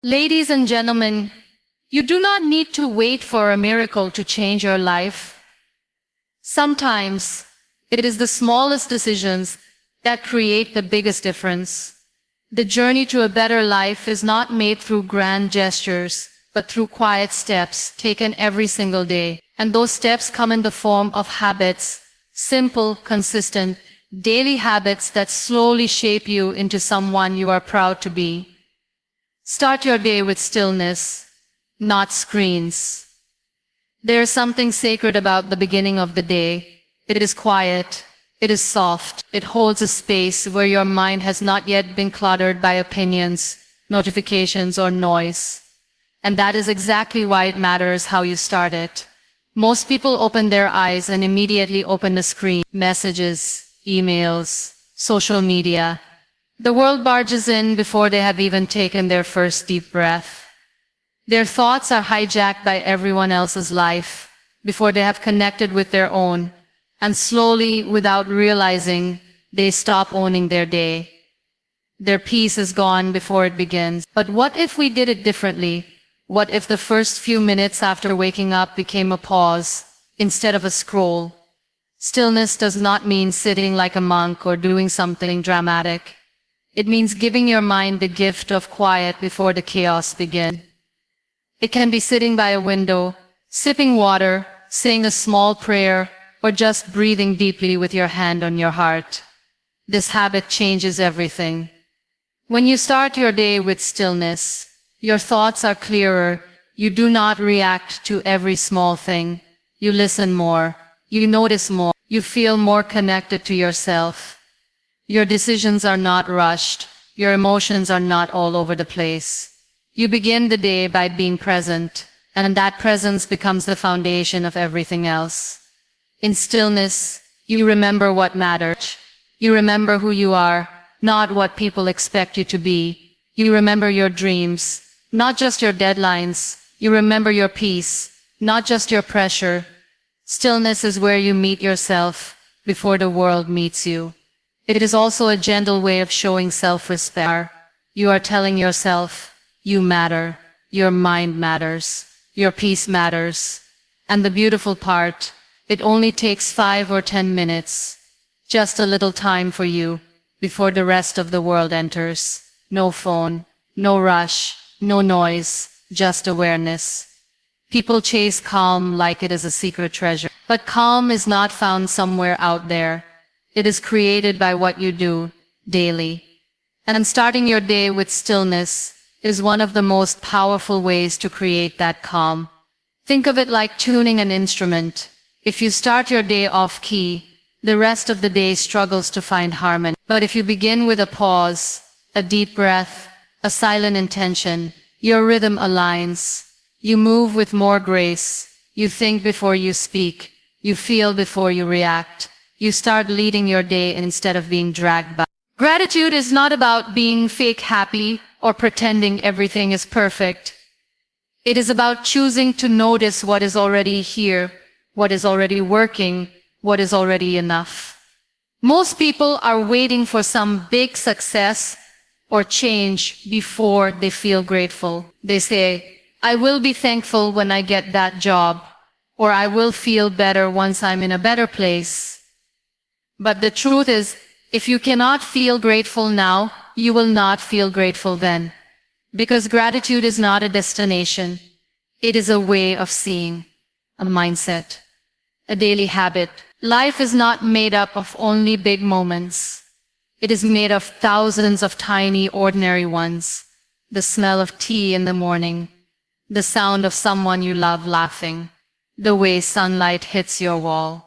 Ladies and gentlemen, you do not need to wait for a miracle to change your life. Sometimes, it is the smallest decisions that create the biggest difference. The journey to a better life is not made through grand gestures, but through quiet steps taken every single day. And those steps come in the form of habits, simple, consistent, daily habits that slowly shape you into someone you are proud to be. Start your day with stillness, not screens. There is something sacred about the beginning of the day. It is quiet. It is soft. It holds a space where your mind has not yet been cluttered by opinions, notifications, or noise. And that is exactly why it matters how you start it. Most people open their eyes and immediately open the screen. Messages, emails, social media. The world barges in before they have even taken their first deep breath. Their thoughts are hijacked by everyone else's life before they have connected with their own, and slowly, without realizing, they stop owning their day. Their peace is gone before it begins. But what if we did it differently? What if the first few minutes after waking up became a pause instead of a scroll? Stillness does not mean sitting like a monk or doing something dramatic. It means giving your mind the gift of quiet before the chaos begins. It can be sitting by a window, sipping water, saying a small prayer, or just breathing deeply with your hand on your heart. This habit changes everything. When you start your day with stillness, your thoughts are clearer. You do not react to every small thing. You listen more. You notice more. You feel more connected to yourself. Your decisions are not rushed. Your emotions are not all over the place. You begin the day by being present, and that presence becomes the foundation of everything else. In stillness, you remember what matters. You remember who you are, not what people expect you to be. You remember your dreams, not just your deadlines. You remember your peace, not just your pressure. Stillness is where you meet yourself before the world meets you. It is also a gentle way of showing self-respect. You are telling yourself, you matter, your mind matters, your peace matters. And the beautiful part, it only takes 5 or 10 minutes. Just a little time for you, before the rest of the world enters. No phone, no rush, no noise, just awareness. People chase calm like it is a secret treasure. But calm is not found somewhere out there. It is created by what you do, daily. And starting your day with stillness is one of the most powerful ways to create that calm. Think of it like tuning an instrument. If you start your day off key, the rest of the day struggles to find harmony. But if you begin with a pause, a deep breath, a silent intention, your rhythm aligns. You move with more grace. You think before you speak. You feel before you react. You start leading your day instead of being dragged by. Gratitude is not about being fake happy or pretending everything is perfect. It is about choosing to notice what is already here, what is already working, what is already enough. Most people are waiting for some big success or change before they feel grateful. They say, I will be thankful when I get that job, or I will feel better once I'm in a better place. But the truth is, if you cannot feel grateful now, you will not feel grateful then. Because gratitude is not a destination. It is a way of seeing, a mindset, a daily habit. Life is not made up of only big moments. It is made of thousands of tiny, ordinary ones. The smell of tea in the morning, the sound of someone you love laughing, the way sunlight hits your wall.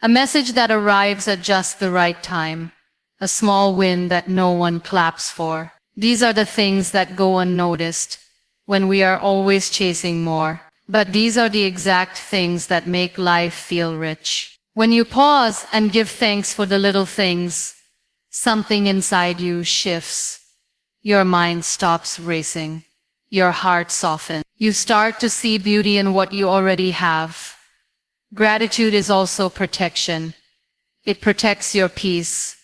A message that arrives at just the right time. A small win that no one claps for. These are the things that go unnoticed when we are always chasing more. But these are the exact things that make life feel rich. When you pause and give thanks for the little things, something inside you shifts. Your mind stops racing. Your heart softens. You start to see beauty in what you already have. Gratitude is also protection. It protects your peace.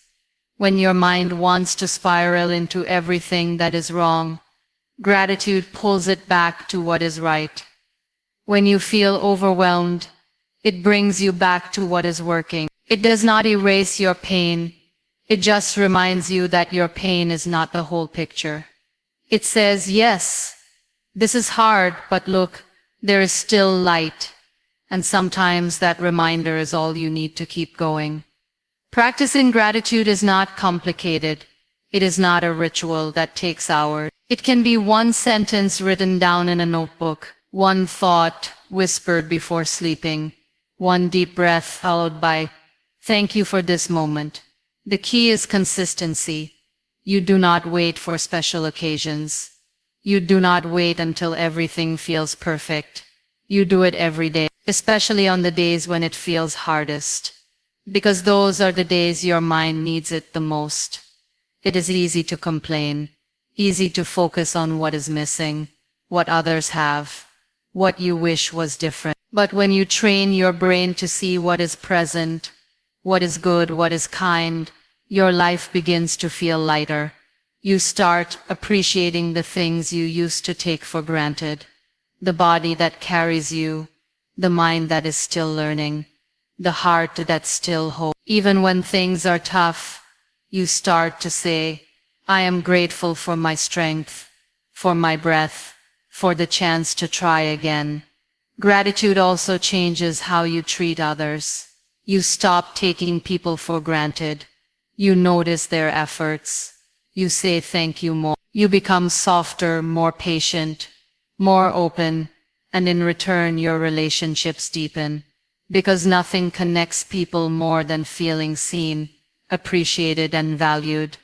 When your mind wants to spiral into everything that is wrong, Gratitude pulls it back to what is right. When you feel overwhelmed, it brings you back to what is working. It does not erase your pain. It just reminds you that your pain is not the whole picture. It says, yes, this is hard, but look, there is still light. And sometimes that reminder is all you need to keep going. Practicing gratitude is not complicated. It is not a ritual that takes hours. It can be one sentence written down in a notebook, one thought whispered before sleeping, one deep breath followed by, thank you for this moment. The key is consistency. You do not wait for special occasions. You do not wait until everything feels perfect. You do it every day, especially on the days when it feels hardest. Because those are the days your mind needs it the most. It is easy to complain, easy to focus on what is missing, what others have, what you wish was different. But when you train your brain to see what is present, what is good, what is kind, your life begins to feel lighter. You start appreciating the things you used to take for granted. The body that carries you, the mind that is still learning, the heart that still hopes. Even when things are tough, you start to say, I am grateful for my strength, for my breath, for the chance to try again. Gratitude also changes how you treat others. You stop taking people for granted. You notice their efforts. You say thank you more. You become softer, more patient, more open, and in return your relationships deepen. Because nothing connects people more than feeling seen, appreciated, and valued.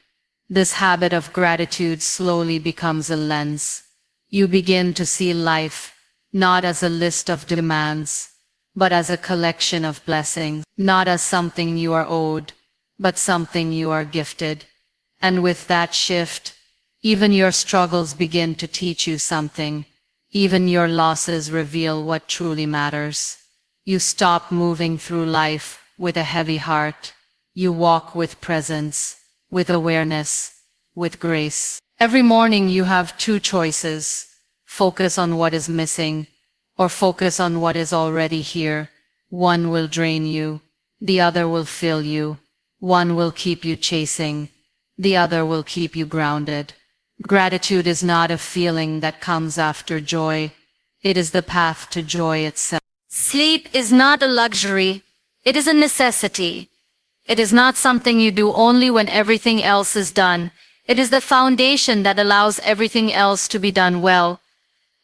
This habit of gratitude slowly becomes a lens. You begin to see life not as a list of demands, but as a collection of blessings, not as something you are owed, but something you are gifted. And with that shift, even your struggles begin to teach you something. Even your losses reveal what truly matters. You stop moving through life with a heavy heart. You walk with presence, with awareness, with grace. Every morning you have two choices. Focus on what is missing, or focus on what is already here. One will drain you, the other will fill you. One will keep you chasing, the other will keep you grounded. Gratitude is not a feeling that comes after joy. It is the path to joy itself. Sleep is not a luxury. It is a necessity. It is not something you do only when everything else is done. It is the foundation that allows everything else to be done well.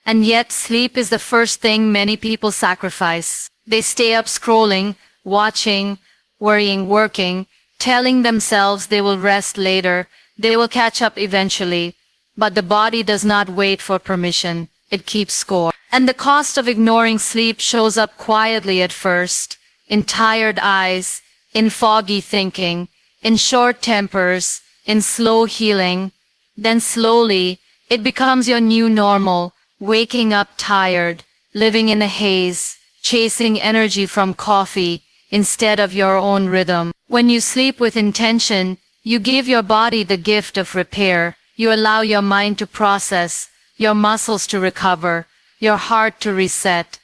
And yet sleep is the first thing many people sacrifice. They stay up scrolling, watching, worrying, working, telling themselves they will rest later, they will catch up eventually. But the body does not wait for permission. It keeps score. And the cost of ignoring sleep shows up quietly at first, in tired eyes, in foggy thinking, in short tempers, in slow healing. Then slowly, it becomes your new normal, waking up tired, living in a haze, chasing energy from coffee instead of your own rhythm. When you sleep with intention, you give your body the gift of repair. You allow your mind to process, your muscles to recover, your heart to reset.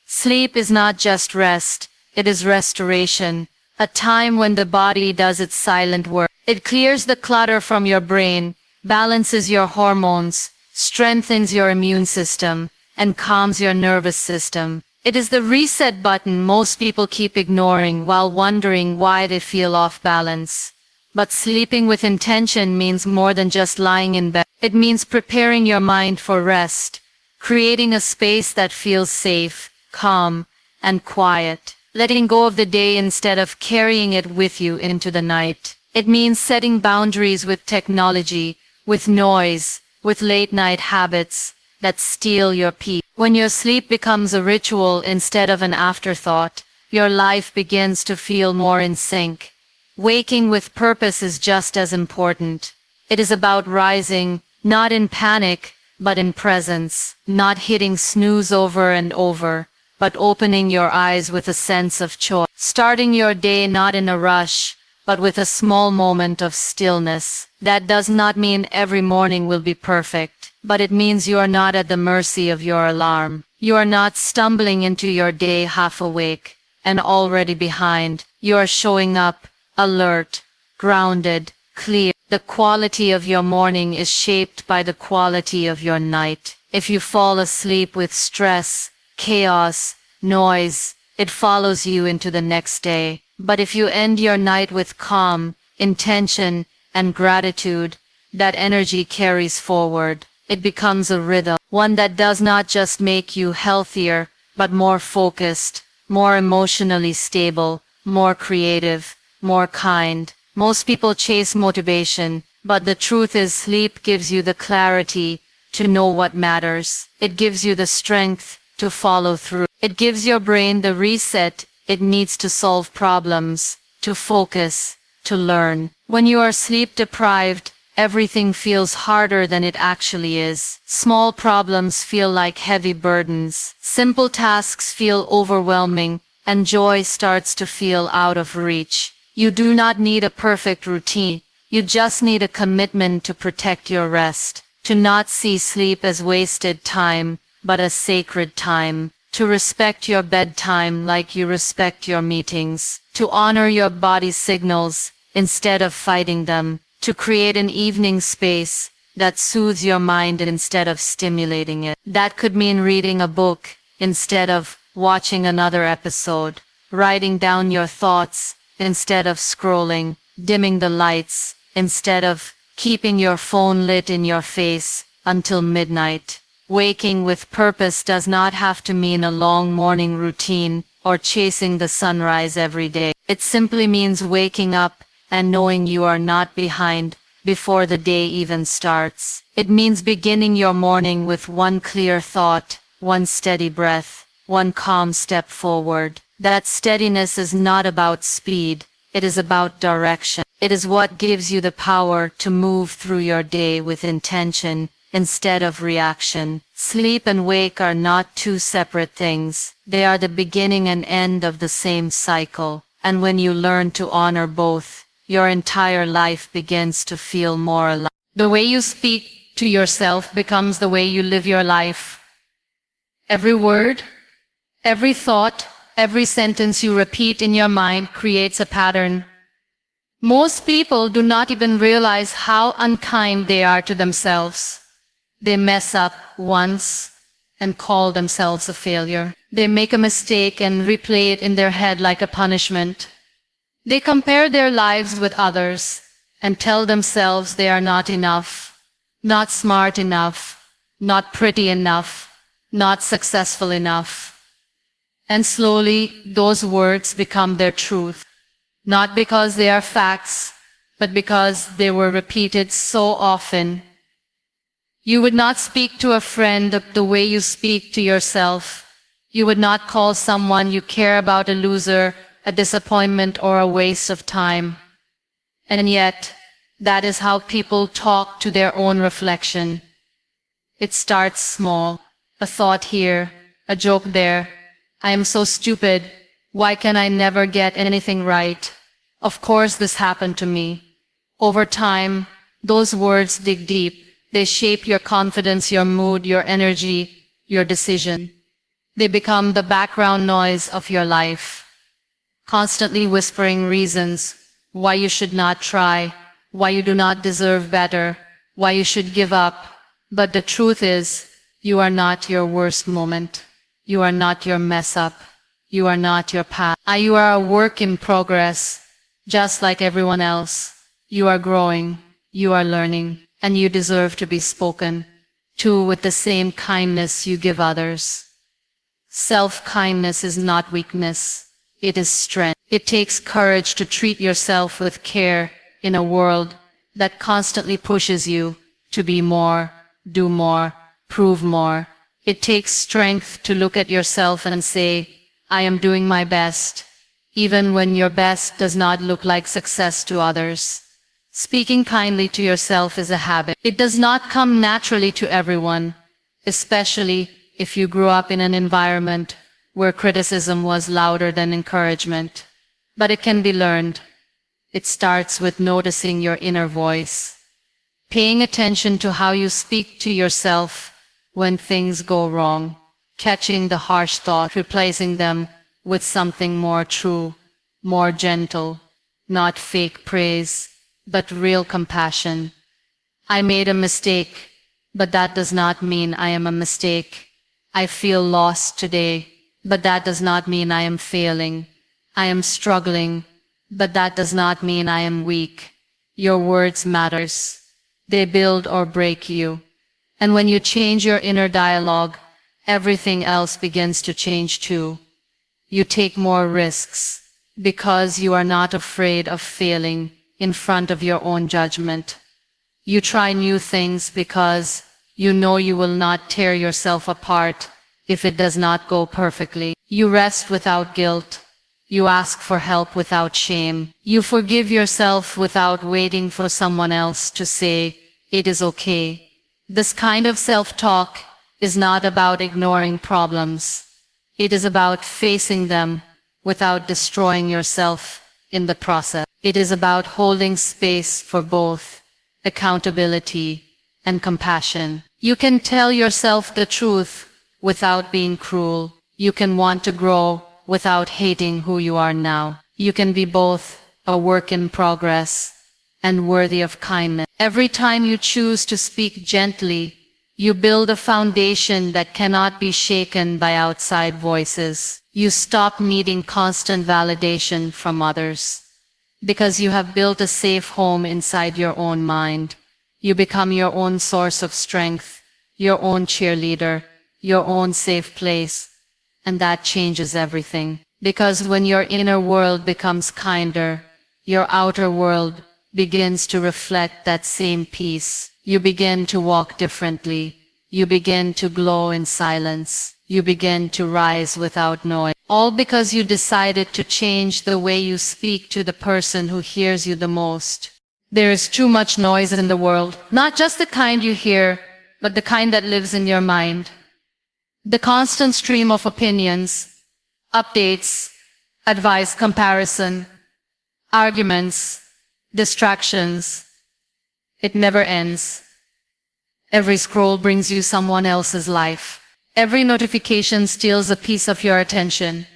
Sleep is not just rest, it is restoration, a time when the body does its silent work. It clears the clutter from your brain, balances your hormones, strengthens your immune system, and calms your nervous system. It is the reset button most people keep ignoring while wondering why they feel off balance. But sleeping with intention means more than just lying in bed. It means preparing your mind for rest, creating a space that feels safe, calm, and quiet, letting go of the day instead of carrying it with you into the night. It means setting boundaries with technology, with noise, with late-night habits that steal your peace. When your sleep becomes a ritual instead of an afterthought, your life begins to feel more in sync. Waking with purpose is just as important. It is about rising, not in panic, but in presence, not hitting snooze over and over, but opening your eyes with a sense of choice. Starting your day not in a rush, but with a small moment of stillness. That does not mean every morning will be perfect, but it means you are not at the mercy of your alarm. You are not stumbling into your day half awake and already behind. You are showing up, alert, grounded, clear. The quality of your morning is shaped by the quality of your night. If you fall asleep with stress, chaos, noise, it follows you into the next day. But if you end your night with calm, intention, and gratitude, that energy carries forward. It becomes a rhythm, one that does not just make you healthier, but more focused, more emotionally stable, more creative, more kind. Most people chase motivation, but the truth is sleep gives you the clarity to know what matters. It gives you the strength to follow through. It gives your brain the reset it needs to solve problems, to focus, to learn. When you are sleep deprived, everything feels harder than it actually is. Small problems feel like heavy burdens. Simple tasks feel overwhelming, and joy starts to feel out of reach. You do not need a perfect routine. You just need a commitment to protect your rest, to not see sleep as wasted time, but as sacred time, to respect your bedtime like you respect your meetings, to honor your body's signals instead of fighting them, to create an evening space that soothes your mind instead of stimulating it. That could mean reading a book instead of watching another episode, writing down your thoughts instead of scrolling, dimming the lights instead of keeping your phone lit in your face until midnight. Waking with purpose does not have to mean a long morning routine or chasing the sunrise every day. It simply means waking up and knowing you are not behind before the day even starts. It means beginning your morning with one clear thought, one steady breath, one calm step forward. That steadiness is not about speed, it is about direction. It is what gives you the power to move through your day with intention instead of reaction. Sleep and wake are not two separate things. They are the beginning and end of the same cycle. And when you learn to honor both, your entire life begins to feel more alive. The way you speak to yourself becomes the way you live your life. Every word, every thought, every sentence you repeat in your mind creates a pattern. Most people do not even realize how unkind they are to themselves. They mess up once and call themselves a failure. They make a mistake and replay it in their head like a punishment. They compare their lives with others and tell themselves they are not enough, not smart enough, not pretty enough, not successful enough. And slowly, those words become their truth, not because they are facts, but because they were repeated so often. You would not speak to a friend the way you speak to yourself. You would not call someone you care about a loser, a disappointment, or a waste of time. And yet, that is how people talk to their own reflection. It starts small, a thought here, a joke there. I am so stupid. Why can I never get anything right? Of course this happened to me. Over time, those words dig deep. They shape your confidence, your mood, your energy, your decision. They become the background noise of your life, constantly whispering reasons why you should not try, why you do not deserve better, why you should give up. But the truth is, you are not your worst moment. You are not your mess up. You are not your past. You are a work in progress, just like everyone else. You are growing, you are learning, and you deserve to be spoken to with the same kindness you give others. Self-kindness is not weakness, it is strength. It takes courage to treat yourself with care in a world that constantly pushes you to be more, do more, prove more. It takes strength to look at yourself and say, I am doing my best, even when your best does not look like success to others. Speaking kindly to yourself is a habit. It does not come naturally to everyone, especially if you grew up in an environment where criticism was louder than encouragement. But it can be learned. It starts with noticing your inner voice. Paying attention to how you speak to yourself when things go wrong. Catching the harsh thought, replacing them with something more true, more gentle, not fake praise, but real compassion. I made a mistake, but that does not mean I am a mistake. I feel lost today, but that does not mean I am failing. I am struggling, but that does not mean I am weak. Your words matters. They build or break you. And when you change your inner dialogue, everything else begins to change too. You take more risks because you are not afraid of failing in front of your own judgment. You try new things because you know you will not tear yourself apart if it does not go perfectly. You rest without guilt. You ask for help without shame. You forgive yourself without waiting for someone else to say, "It is okay." This kind of self-talk is not about ignoring problems. It is about facing them without destroying yourself in the process. It is about holding space for both accountability and compassion. You can tell yourself the truth without being cruel. You can want to grow without hating who you are now. You can be both a work in progress and worthy of kindness. Every time you choose to speak gently, you build a foundation that cannot be shaken by outside voices. You stop needing constant validation from others. Because you have built a safe home inside your own mind. You become your own source of strength, your own cheerleader, your own safe place. And that changes everything. Because when your inner world becomes kinder, your outer world begins to reflect that same peace. You begin to walk differently. You begin to glow in silence. You begin to rise without noise. All because you decided to change the way you speak to the person who hears you the most. There is too much noise in the world, not just the kind you hear, but the kind that lives in your mind. The constant stream of opinions, updates, advice, comparison, arguments, distractions. It never ends. Every scroll brings you someone else's life. Every notification steals a piece of your attention.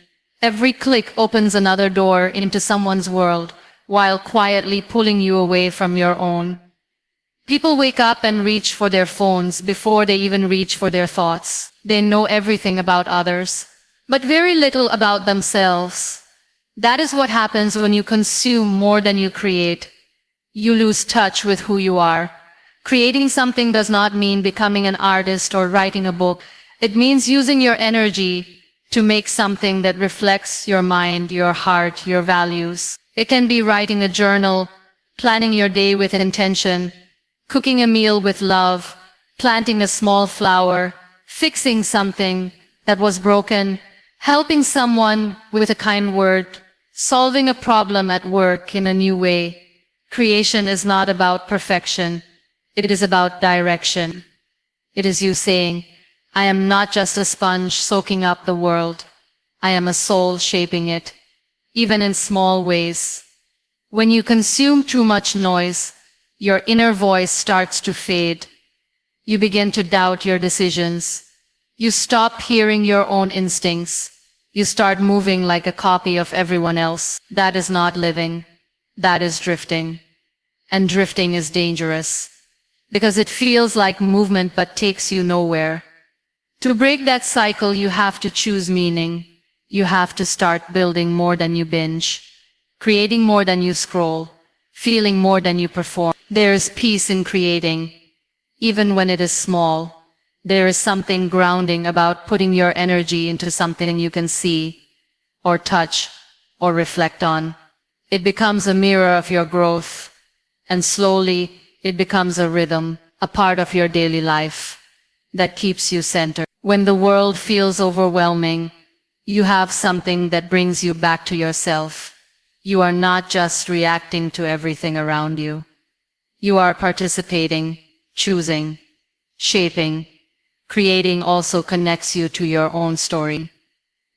Every click opens another door into someone's world, while quietly pulling you away from your own. People wake up and reach for their phones before they even reach for their thoughts. They know everything about others, but very little about themselves. That is what happens when you consume more than you create. You lose touch with who you are. Creating something does not mean becoming an artist or writing a book. It means using your energy to make something that reflects your mind, your heart, your values. It can be writing a journal, planning your day with intention, cooking a meal with love, planting a small flower, fixing something that was broken, helping someone with a kind word, solving a problem at work in a new way. Creation is not about perfection. It is about direction. It is you saying, "I am not just a sponge soaking up the world. I am a soul shaping it, even in small ways." When you consume too much noise, your inner voice starts to fade. You begin to doubt your decisions. You stop hearing your own instincts. You start moving like a copy of everyone else. That is not living. That is drifting. And drifting is dangerous, because it feels like movement but takes you nowhere. To break that cycle, you have to choose meaning. You have to start building more than you binge, creating more than you scroll, feeling more than you perform. There is peace in creating, even when it is small. There is something grounding about putting your energy into something you can see, or touch, or reflect on. It becomes a mirror of your growth, and slowly it becomes a rhythm, a part of your daily life that keeps you centered. When the world feels overwhelming, you have something that brings you back to yourself. You are not just reacting to everything around you. You are participating, choosing, shaping. Creating also connects you to your own story.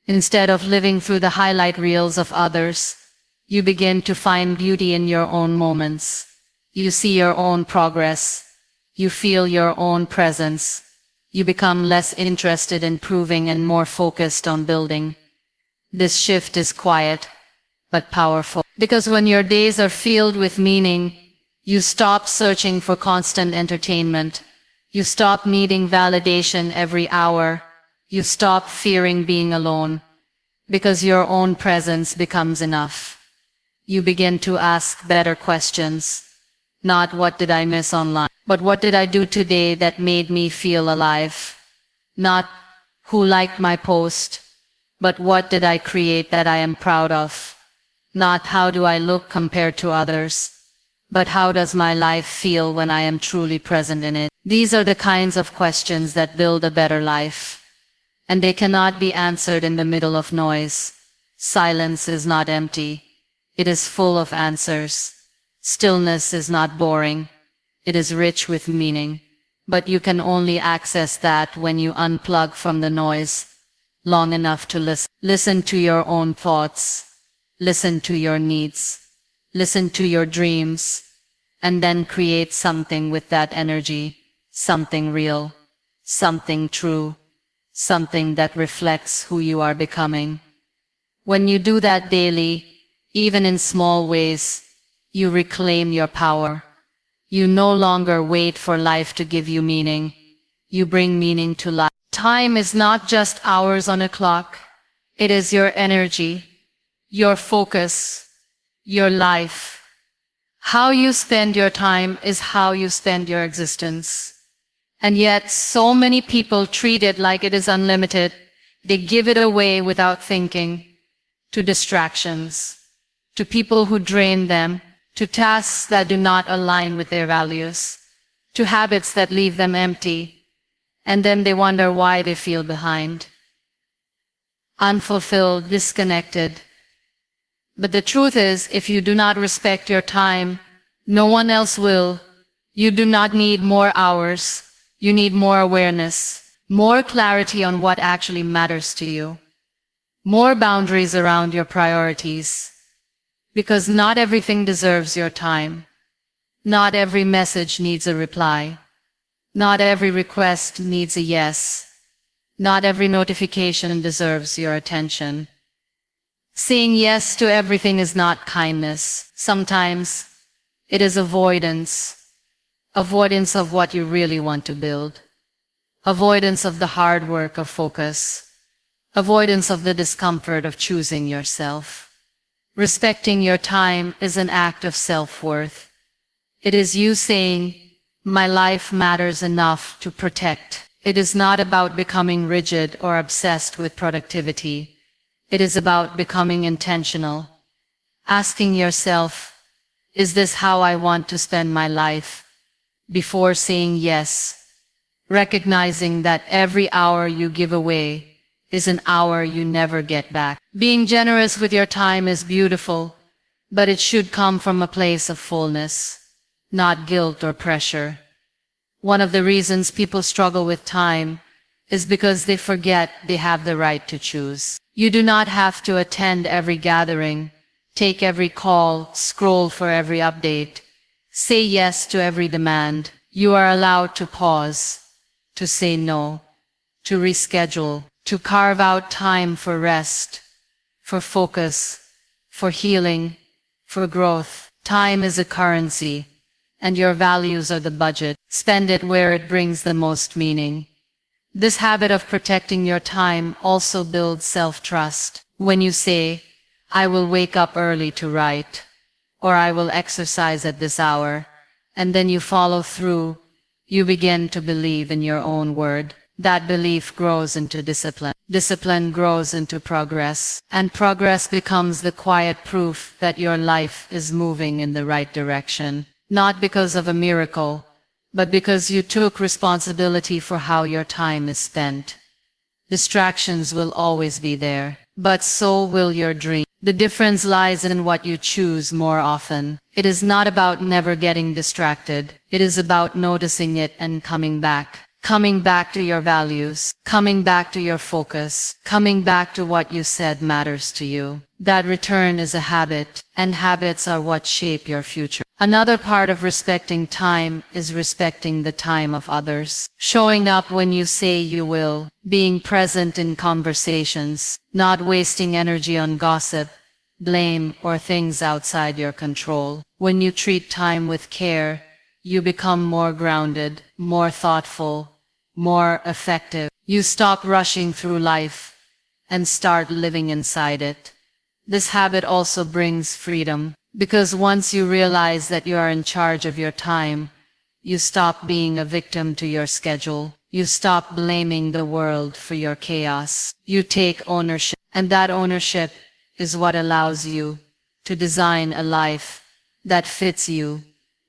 Instead of living through the highlight reels of others, you begin to find beauty in your own moments. You see your own progress, You feel your own presence. You become less interested in proving and more focused on building. This shift is quiet, but powerful. Because when your days are filled with meaning, you stop searching for constant entertainment. You stop needing validation every hour. You stop fearing being alone. Because your own presence becomes enough. You begin to ask better questions. Not what did I miss online, but what did I do today that made me feel alive? Not who liked my post, but what did I create that I am proud of? Not how do I look compared to others, but how does my life feel when I am truly present in it? These are the kinds of questions that build a better life. And they cannot be answered in the middle of noise. Silence is not empty. It is full of answers. Stillness is not boring. It is rich with meaning. But you can only access that when you unplug from the noise long enough to listen. Listen to your own thoughts. Listen to your needs. Listen to your dreams. And then create something with that energy. Something real. Something true. Something that reflects who you are becoming. When you do that daily, even in small ways, you reclaim your power. You no longer wait for life to give you meaning. You bring meaning to life. Time is not just hours on a clock. It is your energy, your focus, your life. How you spend your time is how you spend your existence. And yet, so many people treat it like it is unlimited. They give it away without thinking. To distractions, to people who drain them, to tasks that do not align with their values, to habits that leave them empty, and then they wonder why they feel behind. Unfulfilled, disconnected. But the truth is, if you do not respect your time, no one else will. You do not need more hours. You need more awareness, more clarity on what actually matters to you, more boundaries around your priorities. Because not everything deserves your time. Not every message needs a reply. Not every request needs a yes. Not every notification deserves your attention. Saying yes to everything is not kindness. Sometimes it is avoidance. Avoidance of what you really want to build. Avoidance of the hard work of focus. Avoidance of the discomfort of choosing yourself. Respecting your time is an act of self-worth. It is you saying, my life matters enough to protect. It is not about becoming rigid or obsessed with productivity. It is about becoming intentional. Asking yourself, is this how I want to spend my life? Before saying yes. Recognizing that every hour you give away is an hour you never get back. Being generous with your time is beautiful, but it should come from a place of fullness, not guilt or pressure. One of the reasons people struggle with time is because they forget they have the right to choose. You do not have to attend every gathering, take every call, scroll for every update, say yes to every demand. You are allowed to pause, to say no, to reschedule, to carve out time for rest, for focus, for healing, for growth. Time is a currency, and your values are the budget. Spend it where it brings the most meaning. This habit of protecting your time also builds self-trust. When you say, I will wake up early to write, or I will exercise at this hour, and then you follow through, you begin to believe in your own word. That belief grows into discipline. Discipline grows into progress, and progress becomes the quiet proof that your life is moving in the right direction. Not because of a miracle, but because you took responsibility for how your time is spent. Distractions will always be there, but so will your dream. The difference lies in what you choose more often. It is not about never getting distracted. It is about noticing it and coming back. coming back to your values, coming back to your focus, coming back to what you said matters to you. That return is a habit, and habits are what shape your future. Another part of respecting time is respecting the time of others. Showing up when you say you will, being present in conversations, not wasting energy on gossip, blame, or things outside your control. When you treat time with care, you become more grounded, more thoughtful, more effective. You stop rushing through life and start living inside it. This habit also brings freedom, because once you realize that you are in charge of your time, you stop being a victim to your schedule. You stop blaming the world for your chaos. You take ownership, and that ownership is what allows you to design a life that fits you,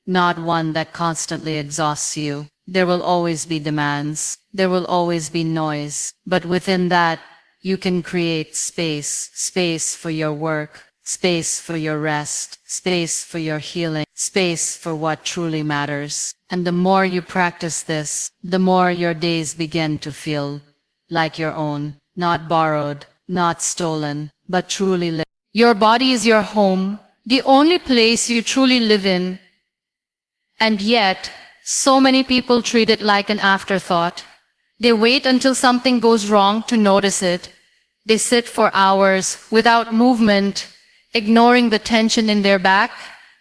not one that constantly exhausts you. There will always be demands. There will always be noise. But within that, you can create space. Space for your work. Space for your rest. Space for your healing. Space for what truly matters. And the more you practice this, the more your days begin to feel like your own. Not borrowed, not stolen, but truly lived. Your body is your home, the only place you truly live in. And yet, so many people treat it like an afterthought. They wait until something goes wrong to notice it. They sit for hours without movement, ignoring the tension in their back,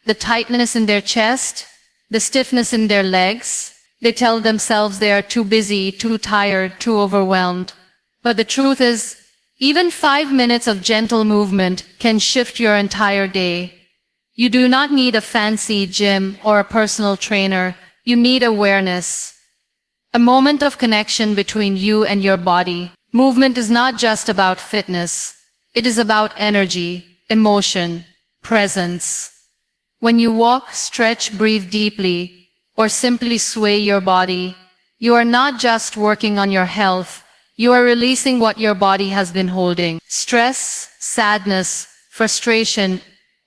the tightness in their chest, the stiffness in their legs. They tell themselves they are too busy, too tired, too overwhelmed. But the truth is, even 5 minutes of gentle movement can shift your entire day. You do not need a fancy gym or a personal trainer. You need awareness. A moment of connection between you and your body. Movement is not just about fitness. It is about energy, emotion, presence. When you walk, stretch, breathe deeply, or simply sway your body, you are not just working on your health. You are releasing what your body has been holding. Stress, sadness, frustration,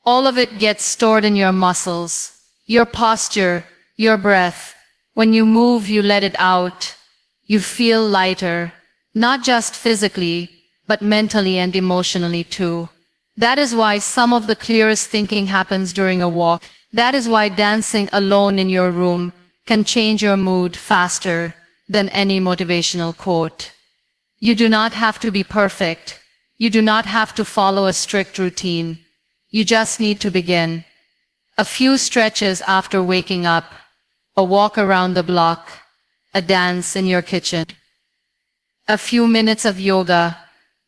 all of it gets stored in your muscles, your posture, your breath. When you move, you let it out. You feel lighter, not just physically, but mentally and emotionally too. That is why some of the clearest thinking happens during a walk. That is why dancing alone in your room can change your mood faster than any motivational quote. You do not have to be perfect. You do not have to follow a strict routine. You just need to begin. A few stretches after waking up, a walk around the block, a dance in your kitchen. A few minutes of yoga.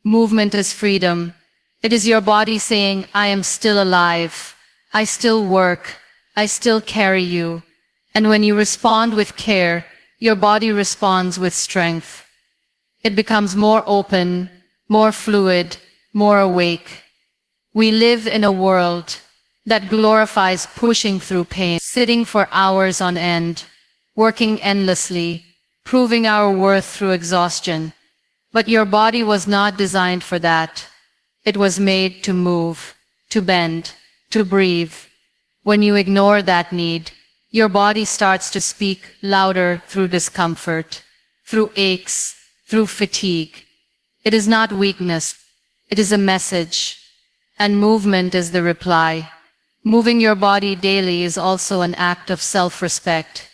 Movement is freedom. It is your body saying, I am still alive. I still work. I still carry you. And when you respond with care, your body responds with strength. It becomes more open, more fluid, more awake. We live in a world that glorifies pushing through pain, sitting for hours on end, working endlessly, proving our worth through exhaustion. But your body was not designed for that. It was made to move, to bend, to breathe. When you ignore that need, your body starts to speak louder through discomfort, through aches, through fatigue. It is not weakness, it is a message. And movement is the reply. Moving your body daily is also an act of self-respect.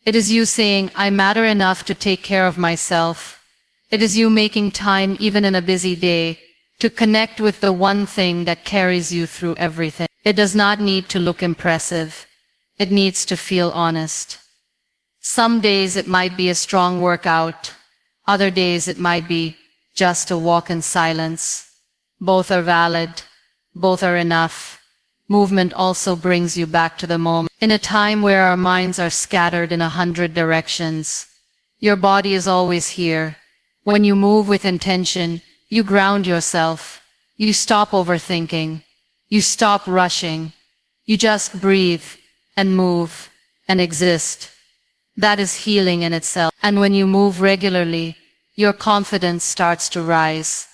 It is you saying, I matter enough to take care of myself. It is you making time even in a busy day to connect with the one thing that carries you through everything. It does not need to look impressive. It needs to feel honest. Some days it might be a strong workout. Other days it might be just a walk in silence. Both are valid. Both are enough. Movement also brings you back to the moment. In a time where our minds are scattered in 100 directions, your body is always here. When you move with intention, you ground yourself. You stop overthinking. You stop rushing. You just breathe and move and exist. That is healing in itself. And when you move regularly, your confidence starts to rise.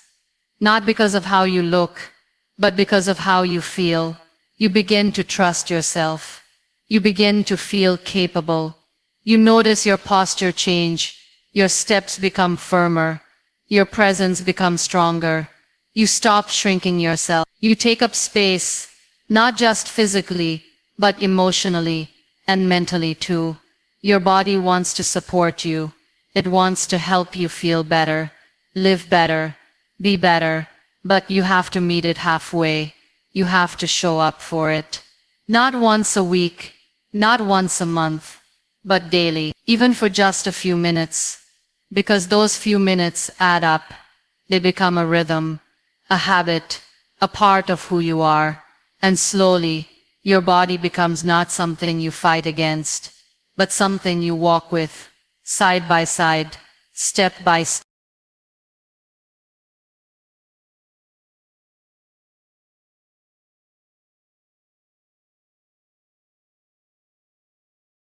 Not because of how you look, but because of how you feel. You begin to trust yourself. You begin to feel capable. You notice your posture change. Your steps become firmer. Your presence becomes stronger. You stop shrinking yourself. You take up space, not just physically, but emotionally and mentally too. Your body wants to support you. It wants to help you feel better, live better, be better, but you have to meet it halfway. You have to show up for it. Not once a week, not once a month, but daily, even for just a few minutes. Because those few minutes add up. They become a rhythm, a habit, a part of who you are. And slowly, your body becomes not something you fight against, but something you walk with, side by side, step by step.